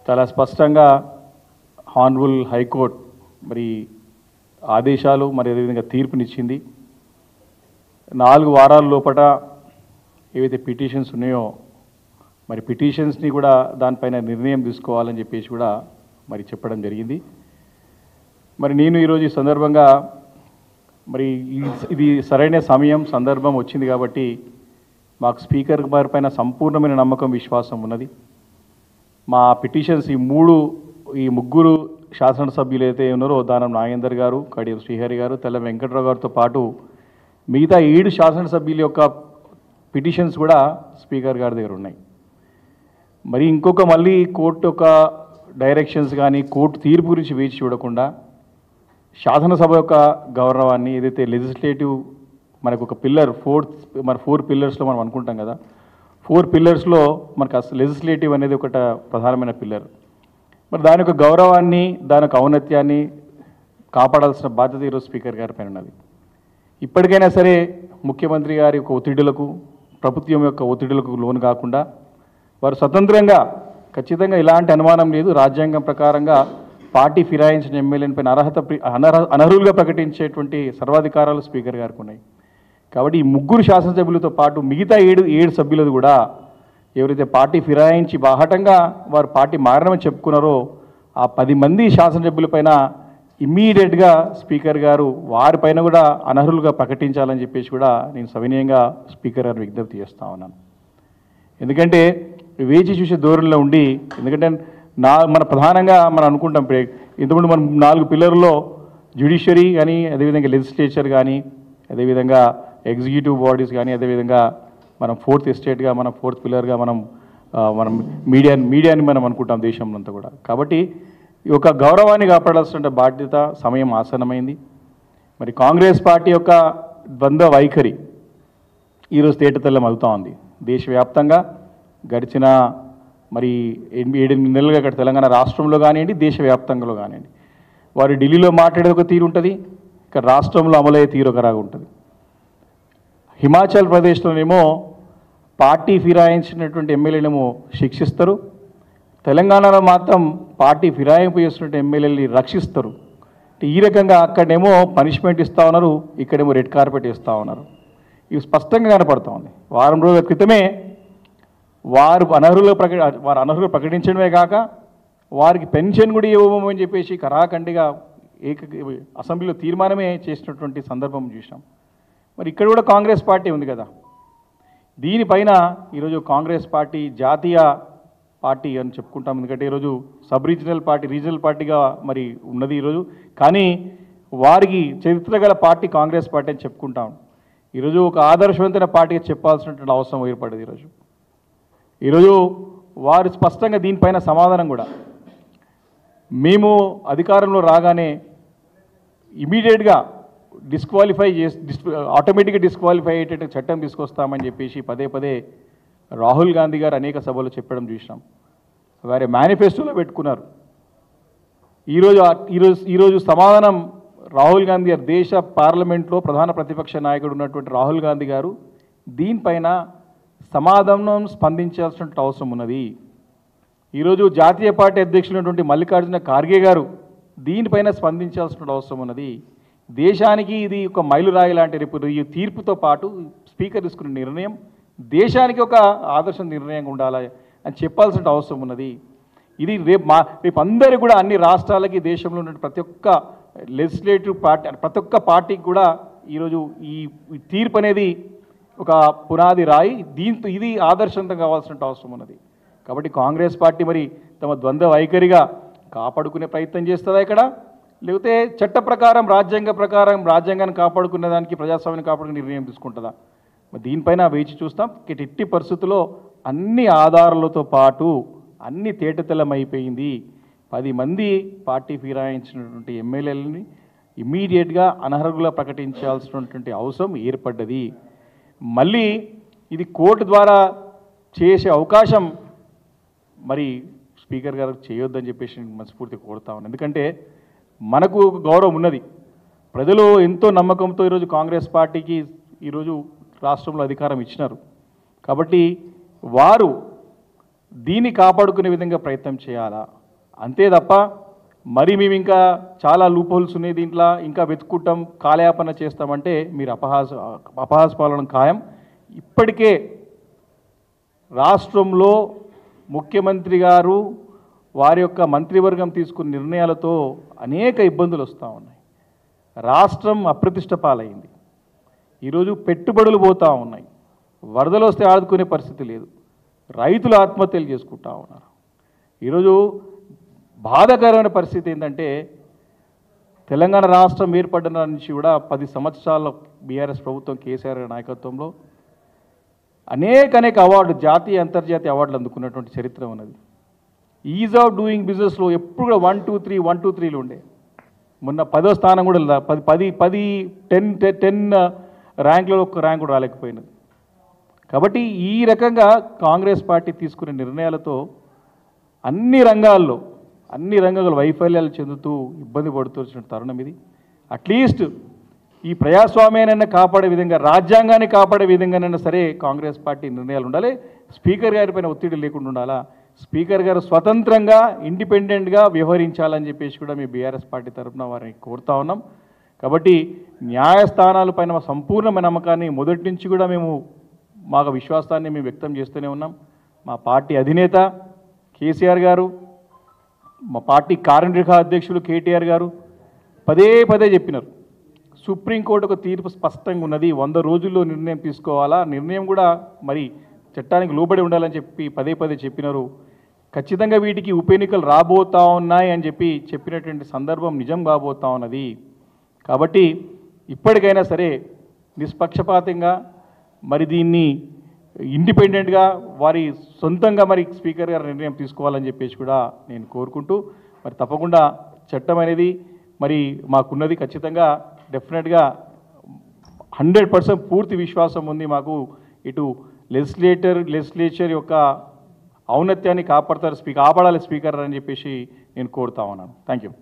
చాలా స్పష్టంగా honourable high court మరి ఆదేశాలు మరి అదేవిధంగా తీర్పునిచ్చింది. 4 వారాల లోపల ఏవైతే పిటిషన్స్ ఉన్నాయో మరి పిటిషన్స్ని కూడా దానిపైన నిర్ణయం తీసుకోవాలని చెప్పేసి కూడా మరి చెప్పడం జరిగింది. మరి నేను ఈరోజు ఈ సందర్భంగా మరి ఇది సరైన సమయం సందర్భం వచ్చింది కాబట్టి మాకు స్పీకర్ గారి పైన సంపూర్ణమైన నమ్మకం విశ్వాసం ఉన్నది. మా పిటిషన్స్ ఈ ముగ్గురు శాసనసభ్యులు అయితే ఉన్నారో దానం నాగేందర్ గారు, కడియం శ్రీహరి గారు, తెల్ల వెంకట్రావు గారితో పాటు మిగతా 7 శాసనసభ్యుల యొక్క పిటిషన్స్ కూడా స్పీకర్ గారి దగ్గర ఉన్నాయి. మరి మళ్ళీ కోర్టు యొక్క డైరెక్షన్స్ కానీ కోర్టు తీర్పు గురించి వేచి చూడకుండా శాసనసభ యొక్క గౌరవాన్ని ఏదైతే లెజిస్లేటివ్ మనకు ఒక పిల్లర్ 4 పిల్లర్స్లో మనం అనుకుంటాం కదా, 4 పిల్లర్స్లో మనకు అసలు లెజిస్లేటివ్ అనేది ఒక ప్రధానమైన పిల్లర్. మరి దాని యొక్క గౌరవాన్ని దాని యొక్క ఔన్నత్యాన్ని కాపాడాల్సిన బాధ్యత ఈరోజు స్పీకర్ గారి పైన ఉన్నది. ఇప్పటికైనా సరే ముఖ్యమంత్రి గారి యొక్క ఒత్తిడులకు ప్రభుత్వం యొక్క ఒత్తిడులకు లోను కాకుండా వారు స్వతంత్రంగా ఖచ్చితంగా ఇలాంటి అనుమానం లేదు, రాజ్యాంగం ప్రకారంగా పార్టీ ఫిరాయించిన ఎమ్మెల్యేల పైన అనర్హులుగా ప్రకటించేటువంటి సర్వాధికారాలు స్పీకర్ గారికి ఉన్నాయి. కాబట్టి ఈ ముగ్గురు శాసనసభ్యులతో పాటు మిగతా 7 సభ్యులది కూడా ఎవరైతే పార్టీ ఫిరాయించి బాహటంగా వారు పార్టీ మారడమని చెప్పుకున్నారో ఆ 10 మంది శాసనసభ్యులపైన ఇమ్మీడియట్గా స్పీకర్ గారు వారిపైన కూడా అనర్హులుగా ప్రకటించాలని చెప్పేసి కూడా నేను సవినయంగా స్పీకర్ గారిని విజ్ఞప్తి చేస్తా ఉన్నాను. ఎందుకంటే వేచి చూసే ధోరణిలో ఉండి, ఎందుకంటే మన ప్రధానంగా మనం అనుకుంటాం ఇంతకుముందు మనం 4 పిల్లర్లో జ్యుడిషియరీ కానీ, అదేవిధంగా లెజిస్లేచర్ కానీ, అదేవిధంగా ఎగ్జిక్యూటివ్ బాడీస్ కానీ, అదేవిధంగా మనం 4th ఎస్టేట్గా మనం 4th పిల్లర్గా మనం మీడియాని మనం అనుకుంటాం దేశంలో అంతా కూడా. కాబట్టి ఈ యొక్క గౌరవాన్ని కాపాడాల్సిన బాధ్యత సమయం ఆసన్నమైంది. మరి కాంగ్రెస్ పార్టీ యొక్క ద్వంద్వ వైఖరి ఈరోజు తేటతెల్లం అవుతూ ఉంది. దేశవ్యాప్తంగా గడిచిన మరి 7-8 నెలలుగా ఇక్కడ తెలంగాణ రాష్ట్రంలో కానివ్వండి, దేశవ్యాప్తంగా కానివ్వండి, వారు ఢిల్లీలో మాట్లాడే ఒక తీరు ఉంటుంది, ఇక్కడ రాష్ట్రంలో అమలయ్యే తీరు ఒకలాగా ఉంటుంది. హిమాచల్ ప్రదేశ్లోనేమో పార్టీ ఫిరాయించినటువంటి ఎమ్మెల్యేనేమో శిక్షిస్తారు, తెలంగాణలో మాత్రం పార్టీ ఫిరాయింపు చేస్తున్నటువంటి ఎమ్మెల్యేని రక్షిస్తారు. ఈ రకంగా అక్కడేమో పనిష్మెంట్ ఇస్తూ ఉన్నారు, ఇక్కడేమో రెడ్ కార్పెట్ ఇస్తూ ఉన్నారు. ఇవి స్పష్టంగా కనపడుతూ ఉంది. వారం రోజుల క్రితమే వారు అనర్హులు ప్రకటించడమే కాక వారికి పెన్షన్ కూడా ఇవ్వమని చెప్పేసి కరాఖండిగా అసెంబ్లీలో తీర్మానమే చేసినటువంటి సందర్భం చూసాం. మరి ఇక్కడ కూడా కాంగ్రెస్ పార్టీ ఉంది కదా, దీనిపైన ఈరోజు కాంగ్రెస్ పార్టీ జాతీయ పార్టీ అని చెప్పుకుంటాం. ఎందుకంటే ఈరోజు రీజనల్ పార్టీగా మరి ఉన్నది ఈరోజు. కానీ వారికి చరిత్ర గల పార్టీ కాంగ్రెస్ పార్టీ అని చెప్పుకుంటాం. ఈరోజు ఒక ఆదర్శవంతమైన పార్టీగా చెప్పాల్సినటువంటి అవసరం ఏర్పడింది. ఈరోజు వారు స్పష్టంగా దీనిపైన సమాధానం కూడా, మేము అధికారంలో రాగానే ఇమీడియట్గా ఆటోమేటిక్గా డిస్క్వాలిఫై అయ్యేటట్టు చట్టం తీసుకొస్తామని చెప్పేసి పదే రాహుల్ గాంధీ గారు అనేక సభలు చెప్పడం చూసినాం. వారి మేనిఫెస్టోలో పెట్టుకున్నారు. ఈరోజు సమాధానం రాహుల్ గాంధీ గారు, దేశ పార్లమెంట్లో ప్రధాన ప్రతిపక్ష నాయకుడు ఉన్నటువంటి రాహుల్ గాంధీ గారు దీనిపైన సమాధానం స్పందించాల్సిన అవసరం ఉన్నది. ఈరోజు జాతీయ పార్టీ అధ్యక్షులైనటువంటి మల్లికార్జున ఖార్గే గారు దీనిపైన స్పందించాల్సిన అవసరం ఉన్నది. దేశానికి ఇది ఒక మైలురాయి లాంటి రేపు ఈ తీర్పుతో పాటు స్పీకర్ తీసుకున్న నిర్ణయం దేశానికి ఒక ఆదర్శ నిర్ణయంగా ఉండాలి అని చెప్పాల్సిన అవసరం ఉన్నది. ఇది రేపు అందరూ కూడా అన్ని రాష్ట్రాలకి దేశంలో ఉన్న ప్రతి ఒక్క లెజిస్లేటివ్ పార్టీ ప్రతి ఒక్క పార్టీకి కూడా ఈరోజు ఈ తీర్పు అనేది ఒక పునాది రాయి, దీంతో ఇది ఆదర్శంతం కావాల్సిన అవసరం ఉన్నది. కాబట్టి కాంగ్రెస్ పార్టీ మరి తమ ద్వంద్వ వైఖరిగా కాపాడుకునే ప్రయత్నం చేస్తుందా ఇక్కడ, లేకపోతే చట్ట ప్రకారం రాజ్యాంగాన్ని కాపాడుకునే దానికి ప్రజాస్వామ్యాన్ని కాపాడుకునే నిర్ణయం తీసుకుంటుందా? మరి దీనిపైన వేచి చూస్తాం. ఎట్టి పరిస్థితుల్లో అన్ని ఆధారాలతో పాటు అన్ని తేటతెల్లమైపోయింది. 10 మంది పార్టీ ఫిరాయించినటువంటి ఎమ్మెల్యేలని ఇమ్మీడియట్గా అనర్హులుగా ప్రకటించాల్సినటువంటి అవసరం ఏర్పడ్డది. మళ్ళీ ఇది కోర్టు ద్వారా చేసే అవకాశం మరి స్పీకర్ గారు చేయొద్దని చెప్పేసి మనస్ఫూర్తిగా కోరుతా ఉన్నాను. ఎందుకంటే మనకు గౌరవం ఉన్నది, ప్రజలు ఎంతో నమ్మకంతో ఈరోజు కాంగ్రెస్ పార్టీకి ఈరోజు రాష్ట్రంలో అధికారం ఇచ్చినారు. కాబట్టి వారు దీన్ని కాపాడుకునే విధంగా ప్రయత్నం చేయాలా, అంతే తప్ప మరి మేము ఇంకా చాలా లూప్ హోల్స్ ఉన్నాయి దీంట్లో ఇంకా వెతుక్కుంటాం కాలయాపన చేస్తామంటే మీరు అపహాస్పాలన ఖాయం. ఇప్పటికే రాష్ట్రంలో ముఖ్యమంత్రి గారు వారి యొక్క మంత్రివర్గం తీసుకున్న నిర్ణయాలతో అనేక ఇబ్బందులు వస్తూ ఉన్నాయి. రాష్ట్రం అప్రతిష్ట పాలైంది. ఈరోజు పెట్టుబడులు పోతూ ఉన్నాయి. వరదలు వస్తే ఆదుకునే పరిస్థితి లేదు. రైతులు ఆత్మహత్యలు చేసుకుంటా ఉన్నారు. ఈరోజు బాధాకరమైన పరిస్థితి ఏంటంటే తెలంగాణ రాష్ట్రం ఏర్పడిన నుంచి కూడా 10 సంవత్సరాల బీఆర్ఎస్ ప్రభుత్వం కేసీఆర్ నాయకత్వంలో అనేక అవార్డు జాతీయ అంతర్జాతీయ అవార్డులు అందుకున్నటువంటి చరిత్ర ఉన్నది. ఈజ్ ఆఫ్ డూయింగ్ బిజినెస్లో ఎప్పుడు కూడా 1, 2, 3 1, 2, 3లు ఉండే. మొన్న 10వ స్థానం కూడా 10 ర్యాంకులలో ఒక్క ర్యాంక్ కూడా రాలేకపోయినది. కాబట్టి ఈ రకంగా కాంగ్రెస్ పార్టీ తీసుకునే నిర్ణయాలతో అన్ని రంగాల్లో వైఫల్యాలు చెందుతూ ఇబ్బంది పడుతున్న తరుణం ఇది. అట్లీస్ట్ ఈ ప్రజాస్వామ్యాన్ని కాపాడే విధంగా, రాజ్యాంగాన్ని కాపాడే విధంగానైనా సరే కాంగ్రెస్ పార్టీ నిర్ణయాలు ఉండాలి. స్పీకర్ గారి పైన ఒత్తిడి లేకుండా ఉండాలా. స్పీకర్ గారు స్వతంత్రంగా ఇండిపెండెంట్గా వ్యవహరించాలని చెప్పేసి కూడా మీ బీఆర్ఎస్ పార్టీ తరఫున వారిని కోరుతా ఉన్నాం. కాబట్టి న్యాయస్థానాలపైన మా సంపూర్ణమైన నమ్మకాన్ని మొదటి నుంచి కూడా మా విశ్వాసాన్ని మేము వ్యక్తం చేస్తూనే ఉన్నాం. మా పార్టీ అధినేత కేసీఆర్ గారు, మా పార్టీ కార్యనిర్వాహక అధ్యక్షులు కేటీఆర్ గారు పదే చెప్పినారు, సుప్రీంకోర్టు ఒక తీర్పు స్పష్టంగా ఉన్నది, 100 రోజుల్లో నిర్ణయం తీసుకోవాలా, నిర్ణయం కూడా మరి చట్టానికి లోబడి ఉండాలని చెప్పి పదే చెప్పినారు. ఖచ్చితంగా వీటికి ఉప ఎన్నికలు రాబోతా ఉన్నాయి అని చెప్పినటువంటి సందర్భం నిజం కాబోతా ఉన్నది. కాబట్టి ఇప్పటికైనా సరే నిష్పక్షపాతంగా మరి దీన్ని ఇండిపెండెంట్గా వారి సొంతంగా మరి స్పీకర్ గారు నిర్ణయం తీసుకోవాలని చెప్పేసి కూడా నేను కోరుకుంటూ, మరి తప్పకుండా చట్టం అనేది మరి మాకున్నది. ఖచ్చితంగా డెఫినెట్గా 100% పూర్తి విశ్వాసం ఉంది మాకు. ఇటు లెజిస్లేచర్ యొక్క ఔన్నత్యాన్ని కాపాడాలి స్పీకర్ అని చెప్పేసి నేను కోరుతా ఉన్నాను. Thank you.